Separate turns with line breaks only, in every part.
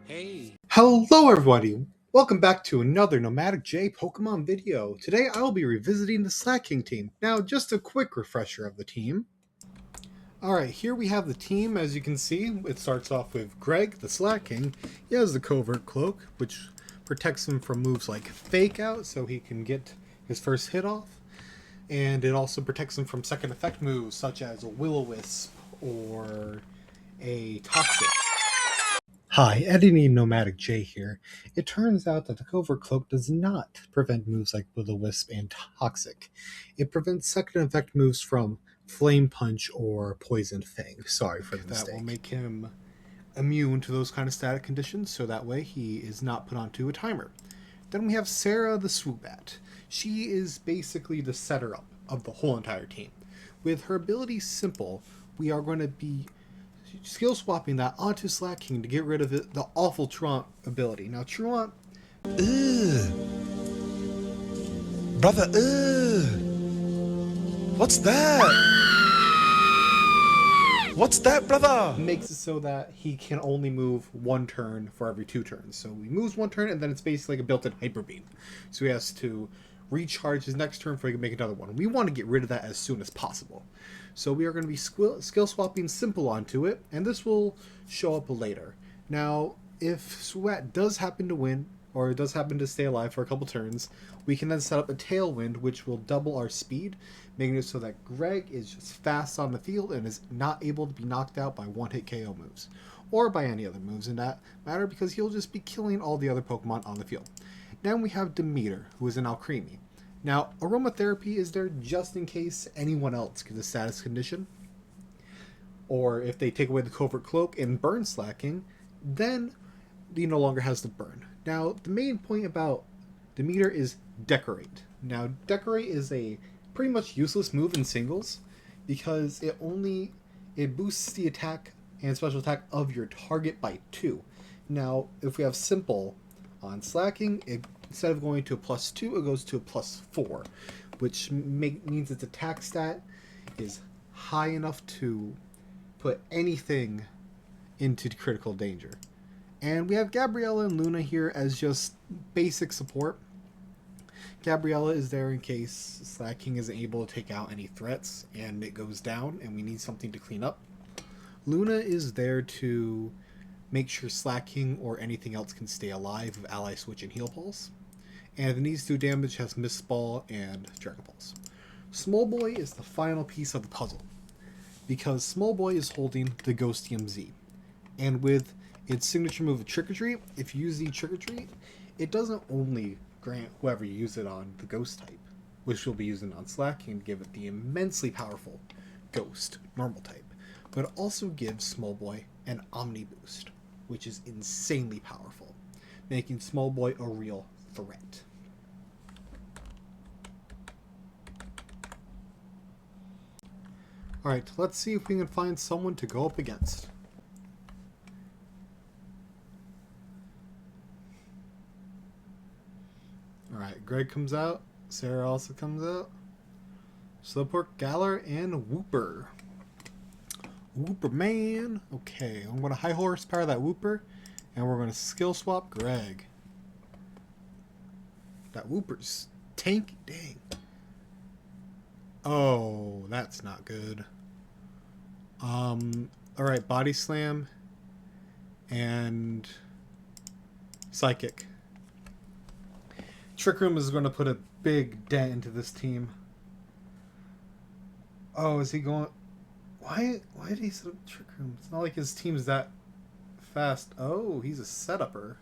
Hey.
Hello everybody! Welcome back to another Nomadic J Pokemon video. Today I will be revisiting the Slaking team. Now, just a quick refresher of the team. Alright, here we have the team. As you can see, it starts off with Greg, the Slaking. He has the Covert Cloak, which protects him from moves like Fake Out, so he can get his first hit off. And it also protects him from second effect moves, such as a Will-O-Wisp or a Toxic. Hi, Editing Nomadic J here. It turns out that the Covert Cloak does not prevent moves like Will-O-Wisp and Toxic. It prevents second effect moves from Flame Punch or Poison Fang. Sorry for the mistake. That will make him immune to those kind of static conditions, so that way he is not put onto a timer. Then we have Sarah the Swoobat. She is basically the setter-up of the whole entire team. With her ability Simple, we are going to be skill swapping that onto Slaking to get rid of the awful Truant ability. Now, Truant...
Ugh. Brother, ugh. What's that? What's that, brother?
Makes it so that he can only move one turn for every 2 turns. So he moves 1 turn, and then it's basically like a built-in Hyper Beam. So he has to recharge his next turn before he can make another one. We want to get rid of that as soon as possible. So we are going to be skill swapping Simple onto it, and this will show up later. Now, if Swoobat does happen to win, or does happen to stay alive for a couple turns, we can then set up a Tailwind, which will double our speed, making it so that Greg is just fast on the field and is not able to be knocked out by one-hit KO moves, or by any other moves in that matter, because he'll just be killing all the other Pokemon on the field. Then we have Demeter, who is an Alcremie. Now, Aromatherapy is there just in case anyone else gets a status condition, or if they take away the Covert Cloak and burn Slaking, then he no longer has the burn. Now, the main point about Demeter is Decorate. Now, Decorate is a pretty much useless move in singles because it boosts the attack and special attack of your target by 2. Now, if we have Simple on Slaking, instead of going to a +2, it goes to a +4, which means its attack stat is high enough to put anything into critical danger. And we have Gabriella and Luna here as just basic support. Gabriella is there in case Slaking isn't able to take out any threats and it goes down and we need something to clean up. Luna is there to make sure Slaking or anything else can stay alive with Ally Switch and Heal Pulse. And if it needs to do damage, has Mist Ball and Dragon Pulse. Small Boy is the final piece of the puzzle, because Small Boy is holding the Ghostium Z. And with its signature move of Trick or Treat, if you use the Trick or Treat, it doesn't only grant whoever you use it on the Ghost type, which you'll be using on Slaking to give it the immensely powerful Ghost normal type, but it also gives Small Boy an Omni Boost, which is insanely powerful, making Small Boy a real threat. Alright, let's see if we can find someone to go up against. Alright, Greg comes out. Sarah also comes out. Slowpoke, Galar, and Wooper. Wooper man! Okay, I'm going to high horsepower that Wooper, and we're going to skill swap Greg. That Wooper's tanky, dang. Oh, that's not good. Alright, Body Slam and Psychic. Trick Room is going to put a big dent into this team. Oh, is he going... Why did he set up Trick Room? It's not like his team's that fast. Oh, he's a setupper.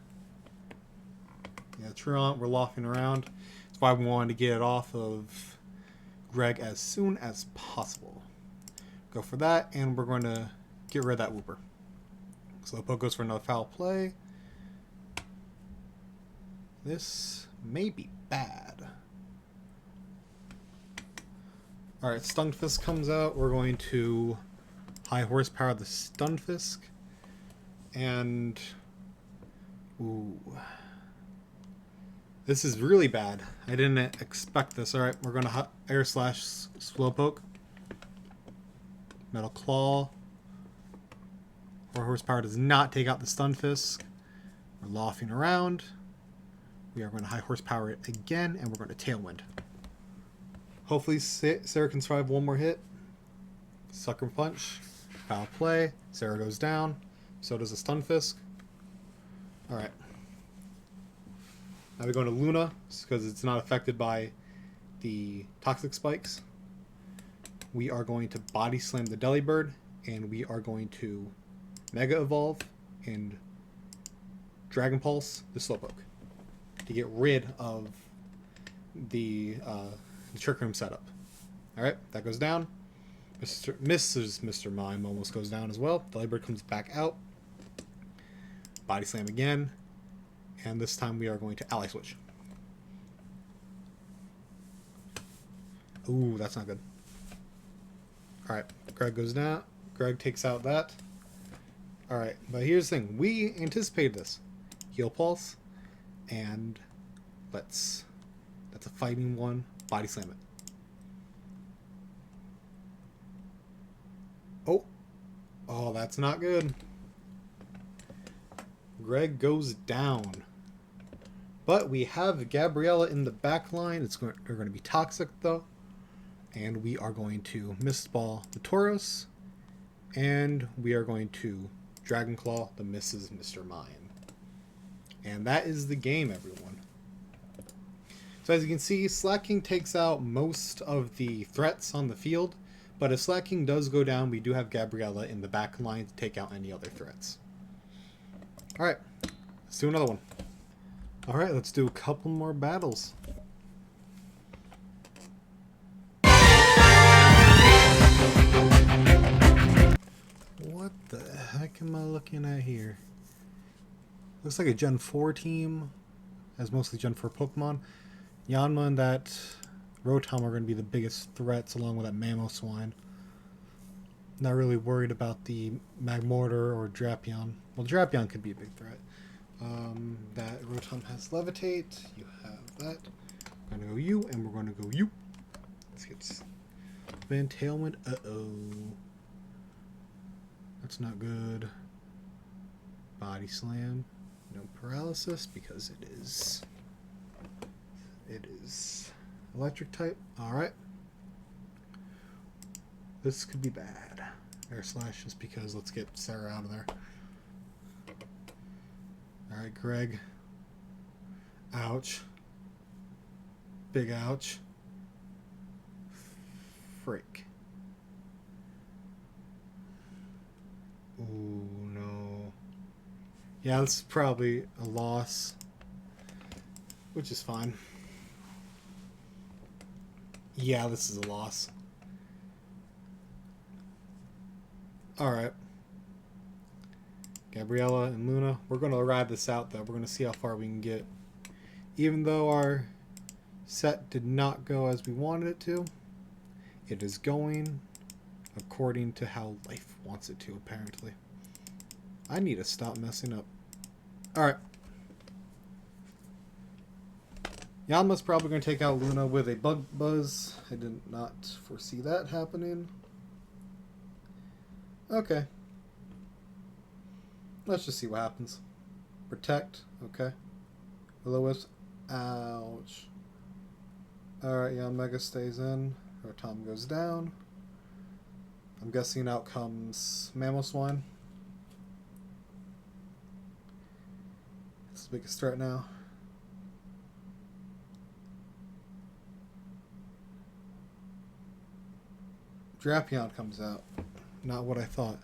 Yeah, Truant, we're laughing around. That's why we wanted to get it off of Greg as soon as possible. Go for that, and we're going to get rid of that Wooper. Slowpoke goes for another foul play. This may be bad. Alright, Stunfisk comes out. We're going to high horsepower the Stunfisk. And... ooh... this is really bad. I didn't expect this. Alright, we're going to Air Slash Slowpoke. Metal Claw. 4 horsepower does not take out the Stunfisk. We're lofting around. We are going to high horsepower it again, and we're going to tailwind. Hopefully Sarah can survive one more hit. Sucker punch. Foul play. Sarah goes down. So does a Stunfisk. Alright. Now we go to Luna, because it's not affected by the toxic spikes. We are going to body slam the Delibird, and we are going to Mega Evolve and Dragon Pulse the Slowpoke to get rid of the Trick Room setup. Alright, that goes down. Mr. Mime almost goes down as well. Delibird comes back out. Body slam again. And this time we are going to ally switch. Ooh, that's not good. Alright, Greg goes down. Greg takes out that. Alright, but here's the thing. We anticipated this. Heal Pulse. And that's a fighting one. Body slam it. Oh, that's not good. Greg goes down. But we have Gabriella in the back line. They're going to be toxic, though. And we are going to Mist Ball the Tauros. And we are going to Dragon Claw the Mr. Mime. And that is the game, everyone. So as you can see, Slaking takes out most of the threats on the field. But if Slaking does go down, we do have Gabriella in the back line to take out any other threats. Alright, let's do another one. Alright, let's do a couple more battles. What the heck am I looking at here? Looks like a Gen 4 team. Has mostly Gen 4 Pokemon. Yanma and that Rotom are going to be the biggest threats along with that Mamoswine. Not really worried about the Magmortar or Drapion. Well, Drapion could be a big threat. That Rotom has Levitate. You have that. We're going to go you, and we're going to go you. Let's get Van Tailwind. Uh-oh. That's not good. Body Slam. No paralysis because it is electric type. Alright. This could be bad. Air Slash just because let's get Sarah out of there. Alright, Greg. Ouch. Big ouch. Frick. Ooh, no. Yeah, this is probably a loss. Which is fine. Yeah, this is a loss. Alright. Gabriella and Luna. We're going to ride this out, though. We're going to see how far we can get. Even though our set did not go as we wanted it to, it is going according to how life wants it to, apparently. I need to stop messing up. Alright. Yanma's probably going to take out Luna with a Bug Buzz. I did not foresee that happening. Okay. Let's just see what happens. Protect. Okay. Will-O-Wisp. Ouch. Alright, yeah, Mega stays in. Rotom goes down. I'm guessing out comes Mamoswine. It's the biggest threat now. Drapion comes out. Not what I thought.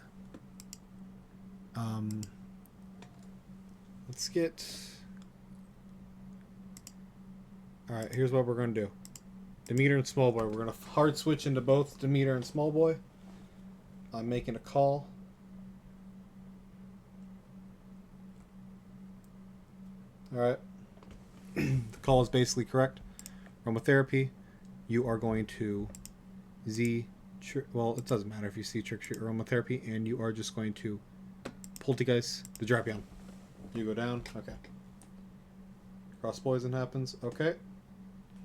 Let's get... Alright, here's what we're going to do. Demeter and Small Boy. We're going to hard switch into both Demeter and Small Boy. I'm making a call. Alright. The call is basically correct. Aromatherapy. You are going to well, it doesn't matter if you see Trick Treat Aromatherapy, and you are just going to Poltergeist the Drapion. You go down. Okay. Cross Poison happens. Okay.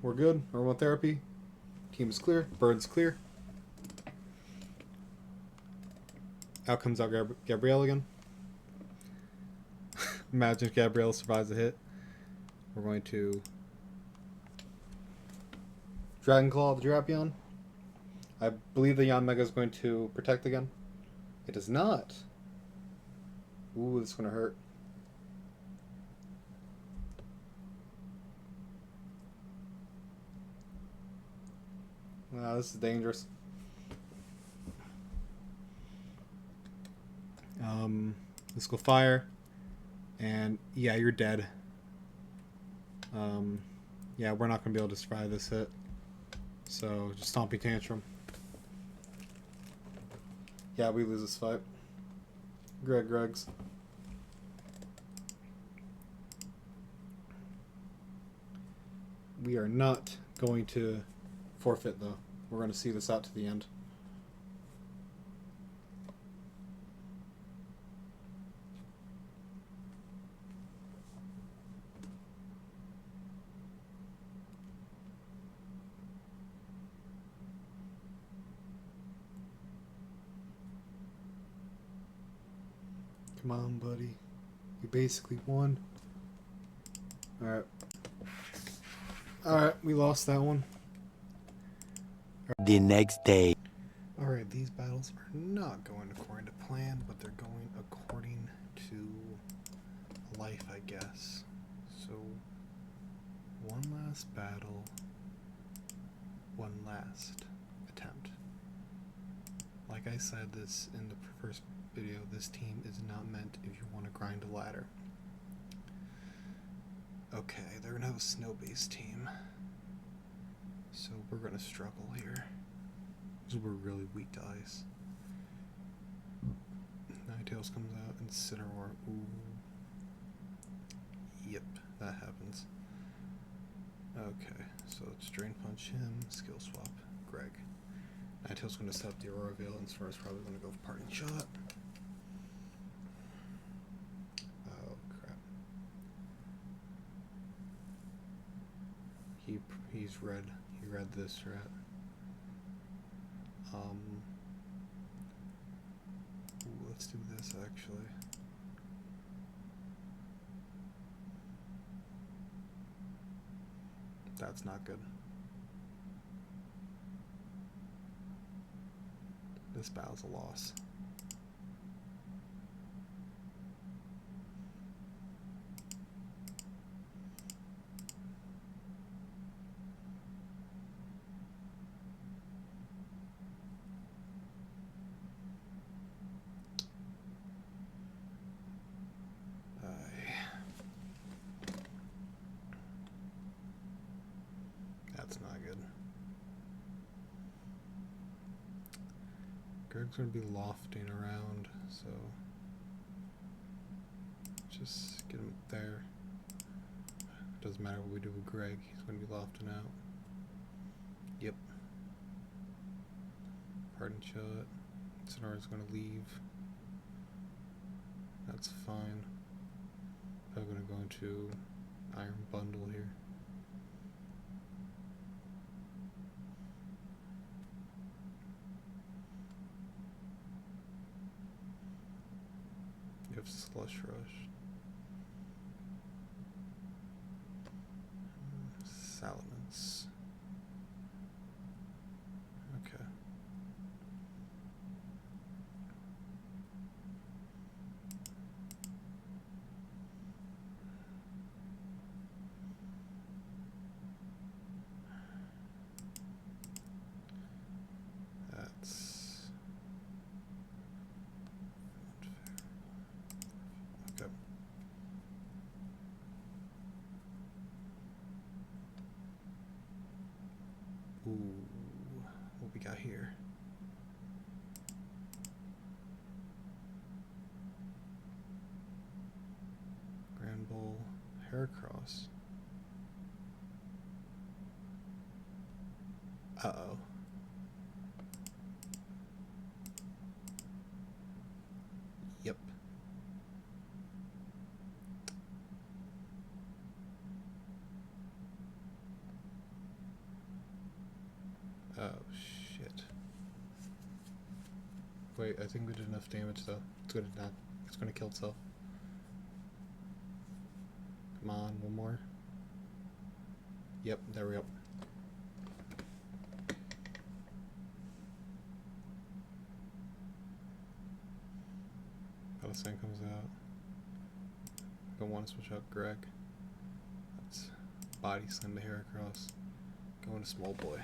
We're good. Aromatherapy. Team is clear. Bird's clear. Out comes out Gabrielle again. Imagine if Gabrielle survives a hit. We're going to Dragon Claw the Drapion. I believe the Yanmega is going to protect again. It does not. Ooh, this is going to hurt. Wow, this is dangerous. Let's go fire. And yeah, you're dead. Yeah, we're not going to be able to survive this hit. So, just Stomping Tantrum. Yeah, we lose this fight. Gregs. We are not going to forfeit, though. We're going to see this out to the end. Come on, buddy. You basically won. Alright. Alright, we lost that one.
The next day.
Alright, these battles are not going according to plan, but they're going according to life, I guess. So, one last battle, one last attempt. Like I said this in the first video, this team is not meant if you want to grind a ladder. Okay, they're going to have a snow-based team. So we're going to struggle here. Because we're really weak to ice. Ninetales comes out, Incineroar. Ooh. Yep, that happens. Okay, so let's Drain Punch him, Skill Swap, Greg. Ninetales going to set up the Aurora Veil, Incineroar's probably going to go for Parting Shot. Oh, crap. He's red. He read this rat. Ooh, let's do this actually. That's not good. This battle's a loss. That's not good. Greg's gonna be lofting around, so just get him there. Doesn't matter what we do with Greg, he's gonna be lofting out. Yep. Parting Shot. Sonora's gonna leave. That's fine. I'm gonna go into Iron Bundle here. You have Slush Rush. Salamence. Okay. That's okay. Ooh, what we got here? Grand Bull, Heracross. Uh-oh. Yep. Oh, shit. Wait, I think we did enough damage, though. It's gonna not. It's gonna kill itself. Come on, one more. Yep, there we go. Palisand comes out. Don't want to switch out Greg. Let's body slam the Heracross. Going to small boy.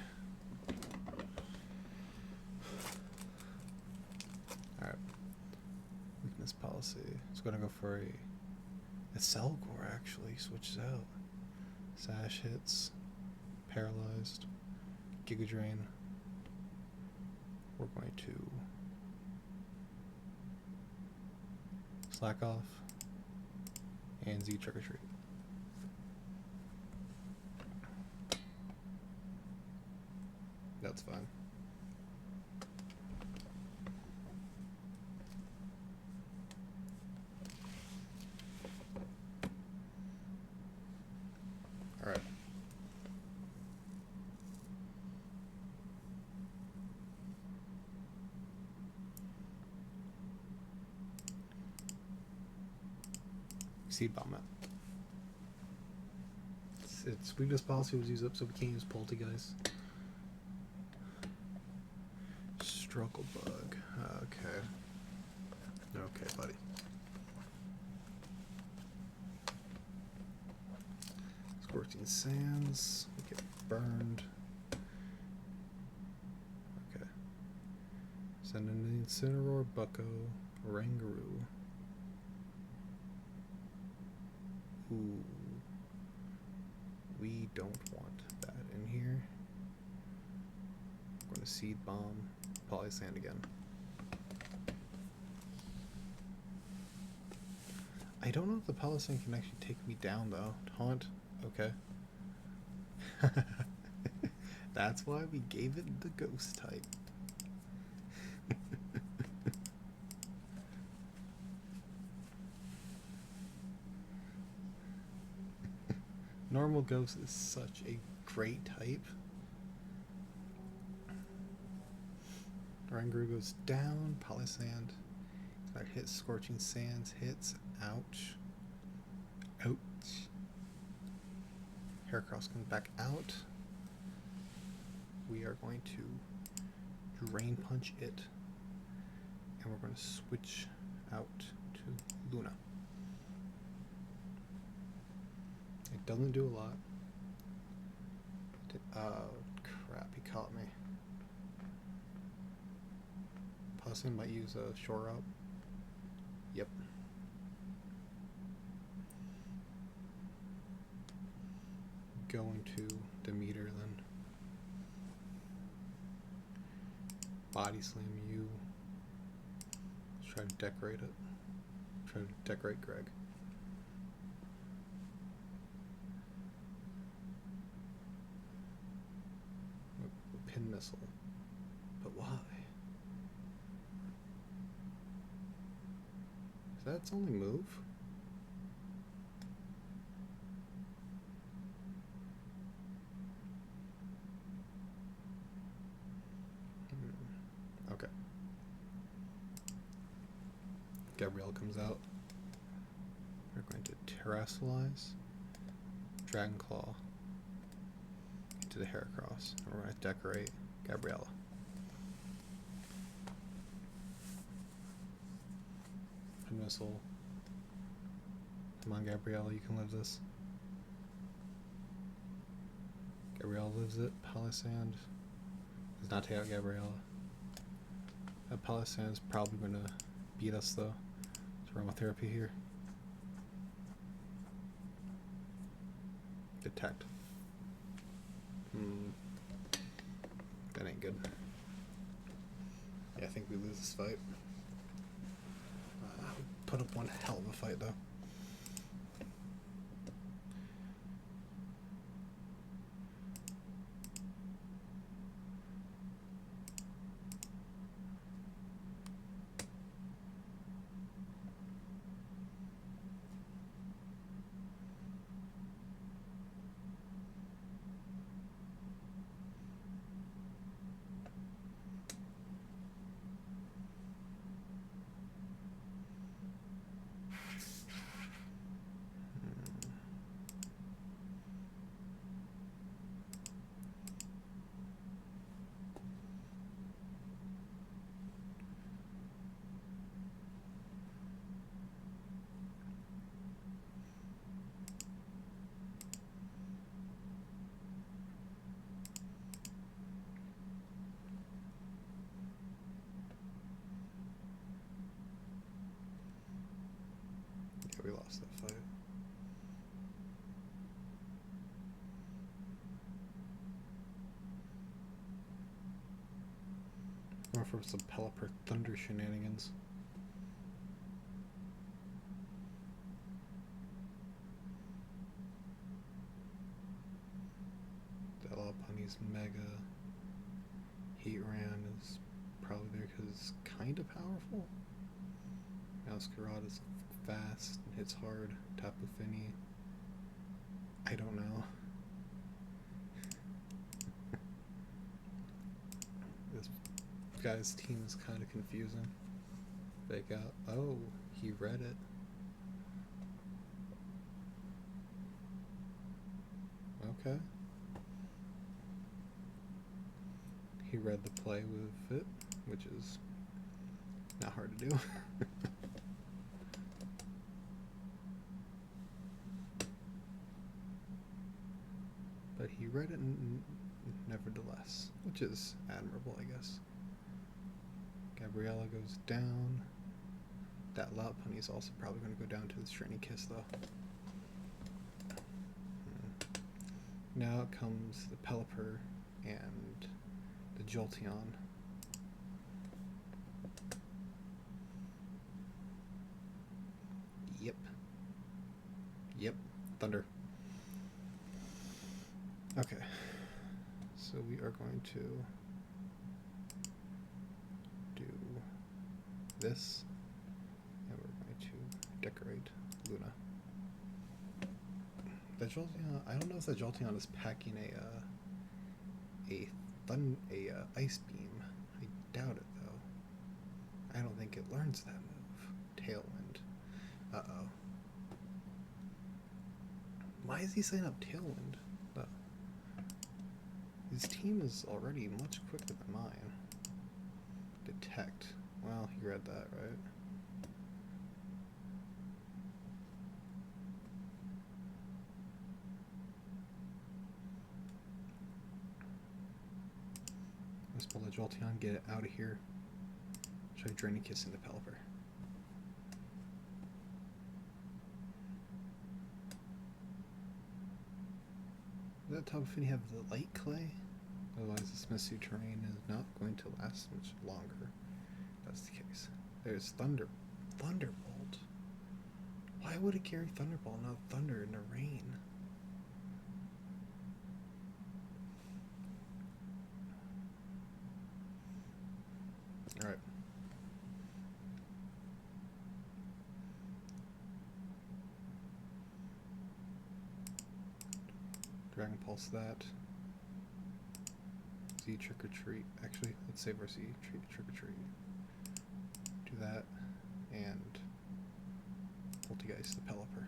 Alright. Weakness policy. It's gonna go for a Selgor actually. Switches out. Sash hits. Paralyzed. Giga Drain. We're going to slack off. And Z Trick or Treat. That's fine. All right. Seed bomb it. Its weakness policy was used up, so we can't use Poltergeist. Struggle bug. Okay. Okay, buddy. Scorching Sands. We get burned. Okay. Send an Incineroar, Bucko, Rangaroo. Ooh. We don't want that in here. I'm going to Seed Bomb, Palisand again. I don't know if the Palisand can actually take me down though. Taunt? Okay. That's why we gave it the Ghost type. Normal Ghost is such a great type. Rangaroo goes down. Palisand. That hits. Scorching Sands hits. Ouch. Ouch. Heracross comes back out. We are going to Drain Punch it. And we're going to switch out to Luna. It doesn't do a lot. Oh, crap, he caught me. Palisand might use a Shore Up. Yep. Going to Demeter then. Body Slam you. Let's try to decorate it. Try to decorate Greg. Pin Missile. But why? Is that its only move? Okay. Gabrielle comes out. We're going to Terrasilize. Dragon Claw. To the Heracross. And we're going to decorate Gabriella. Missile. Come on, Gabriella, you can live this. Gabriella lives it. Palisand does not take out Gabriella. That Palisand is probably going to beat us, though. It's aromatherapy here. Detect. That ain't good. Yeah, I think we lose this fight. Put up one hell of a fight, though. for some Pelipper Thunder shenanigans. Lopunny's Mega Heatran is probably there because it's kind of powerful. Masquerade is fast and hits hard. Tapu Fini, I don't know. This guy's team is kind of confusing. They got, oh, he read it. Okay. He read the play with it, which is not hard to do. But he read it nevertheless, which is admirable, I guess. Gabriella goes down. That Lopunny is also probably going to go down to the Shiny Kiss, though. Now comes the Pelipper and the Jolteon. Yep. Thunder. Okay. So we are going to do this, and we're going to decorate Luna. The Jolteon, I don't know if the Jolteon is packing a ice beam. I doubt it though. I don't think it learns that move. Tailwind. Uh-oh. Why is he saying up Tailwind? His team is already much quicker than mine. Detect. Well, he read that, right? Let's pull the Jolteon, get it out of here. Try Draining Kiss into Pelipper. Does that Tapu Fini have the Light Clay? Otherwise this Misty Terrain is not going to last much longer. That's the case. There's Thunderbolt. Why would it carry Thunderbolt, not Thunder in the rain? Alright. Dragon Pulse that. Z Trick or Treat. Actually, let's save our Z Trick or Treat. Do that, and Poltergeist the Pelipper.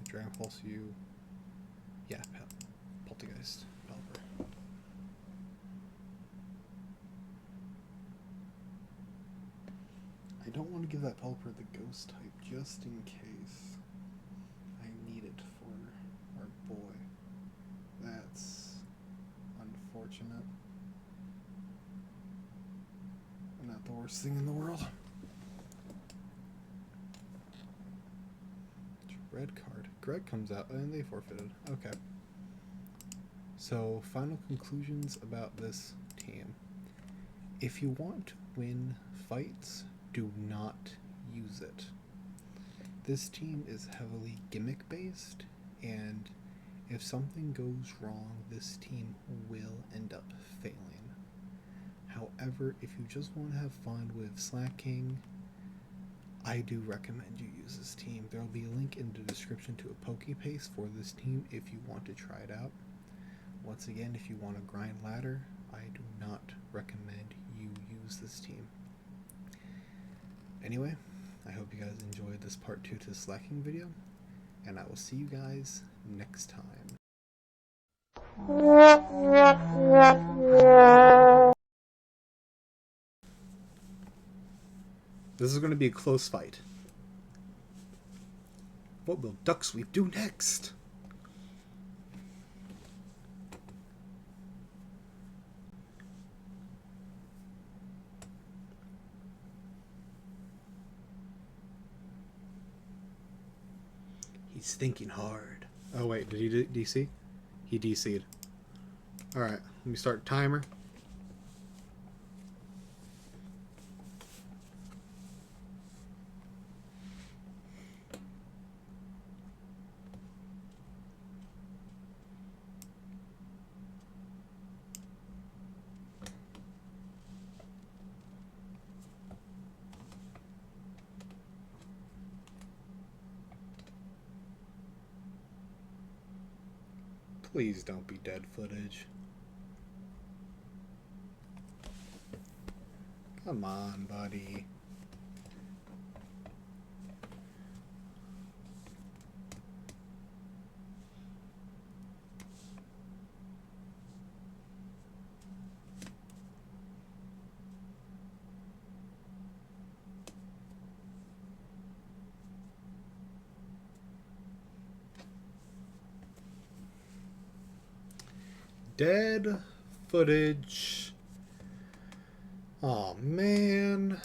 Dragon Pulse you. Yeah, Poltergeist Pelipper. I don't want to give that Pelipper the Ghost type just in case I need it for our boy. That's unfortunate. Not the worst thing in the world. Red card. Greg comes out and they forfeited. Okay. So, final conclusions about this team. If you want to win fights, do not use it. This team is heavily gimmick based, and if something goes wrong, this team will end up failing. However, if you just want to have fun with Slaking, I do recommend you use this team. There will be a link in the description to a PokePaste for this team if you want to try it out. Once again, if you want to grind ladder, I do not recommend you use this team. Anyway, I hope you guys enjoyed this part 2 to the Slaking video, and I will see you guys next time. This is going to be a close fight. What will Duck Sweep do next? He's thinking hard. Oh wait, did he DC? He DC'd. Alright, let me start timer. Please don't be dead footage. Come on, buddy. Dead footage. Oh man.